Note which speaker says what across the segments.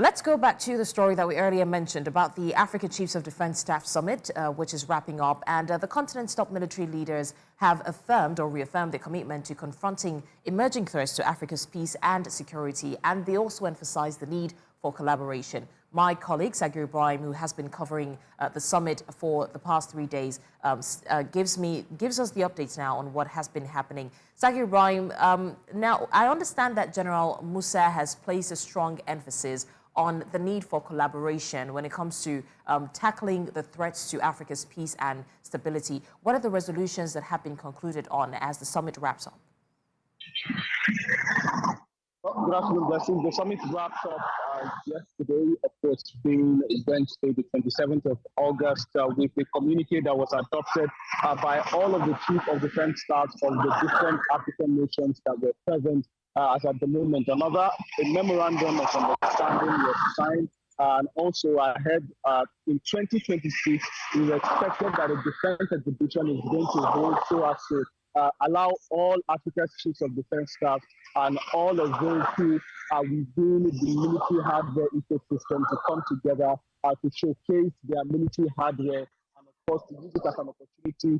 Speaker 1: Let's go back to the story that we earlier mentioned about the African Chiefs of Defense Staff Summit, which is wrapping up. And the continent's top military leaders have affirmed or reaffirmed their commitment to confronting emerging threats to Africa's peace and security. And they also emphasized the need for collaboration. My colleague, Sagir Ibrahim, who has been covering the summit for the past 3 days, gives us the updates now on what has been happening. Sagir Ibrahim, now I understand that General Musa has placed a strong emphasis on the need for collaboration when it comes to tackling the threats to Africa's peace and stability. What are the resolutions that have been concluded on as the summit wraps up?
Speaker 2: Good afternoon, Blessing. The summit wrapped up yesterday, of course, being Wednesday, the 27th of August, with a communique that was adopted by all of the chief of defense staffs of the different African nations that were present as at the moment. A memorandum of understanding was signed, and also ahead in 2026, it is expected that a defense exhibition is going to hold so as to allow all Africa's chiefs of defense staff and all of those who are within the military hardware ecosystem to come together to showcase their military hardware and, of course, to use it as an opportunity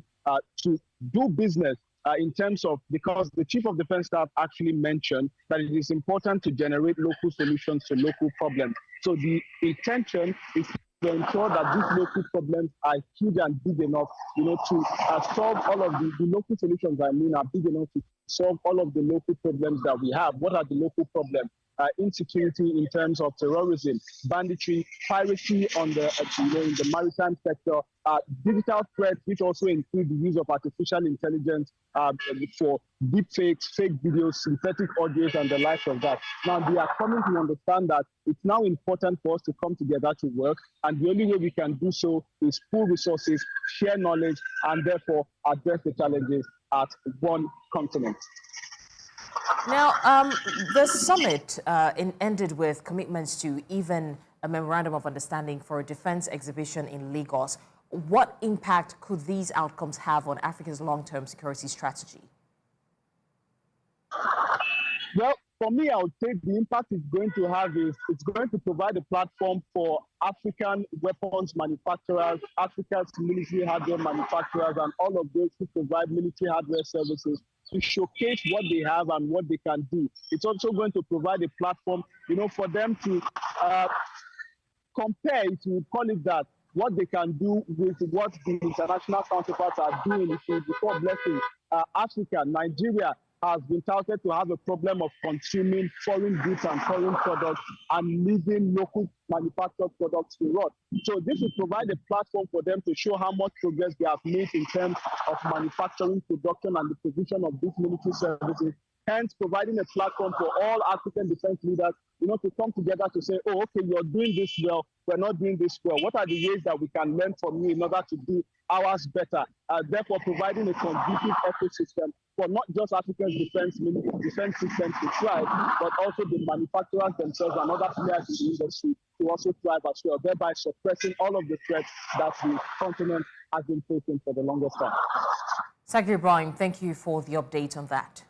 Speaker 2: to do business in terms of, because the chief of defense staff actually mentioned that it is important to generate local solutions to local problems. So the intention is to ensure that these local problems are huge and big enough, to solve all of the local solutions, are big enough to solve all of the local problems that we have. What are the local problems? Insecurity in terms of terrorism, banditry, piracy on the in the maritime sector, digital threats, which also include the use of artificial intelligence for deepfakes, fake videos, synthetic audios, and the likes of that. Now, they are coming to understand that it's now important for us to come together to work, and the only way we can do so is pool resources, share knowledge, and therefore address the challenges at one continent.
Speaker 1: Now, the summit ended with commitments to even a memorandum of understanding for a defense exhibition in Lagos. What impact could these outcomes have on Africa's long-term security strategy?
Speaker 2: Well, for me, I would say the impact it's going to have is it's going to provide a platform for African weapons manufacturers, Africa's military hardware manufacturers, and all of those who provide military hardware services to showcase what they have and what they can do. It's also going to provide a platform, for them to compare, if you call it that, what they can do with what the international counterparts are doing. Before Blessing, Africa, Nigeria has been touted to have a problem of consuming foreign goods and foreign products and leaving local manufactured products to rot. So this will provide a platform for them to show how much progress they have made in terms of manufacturing, production, and the provision of these military services. Hence, providing a platform for all African defense leaders, to come together to say, oh, okay, you're doing this well, we're not doing this well. What are the ways that we can learn from you in order to do ours better? Therefore, providing a conducive ecosystem for not just Africa's defense systems to thrive, but also the manufacturers themselves and other players in the industry to also thrive as well, thereby suppressing all of the threats that the continent has been facing for the longest time.
Speaker 1: Sagir Ibrahim, thank you for the update on that.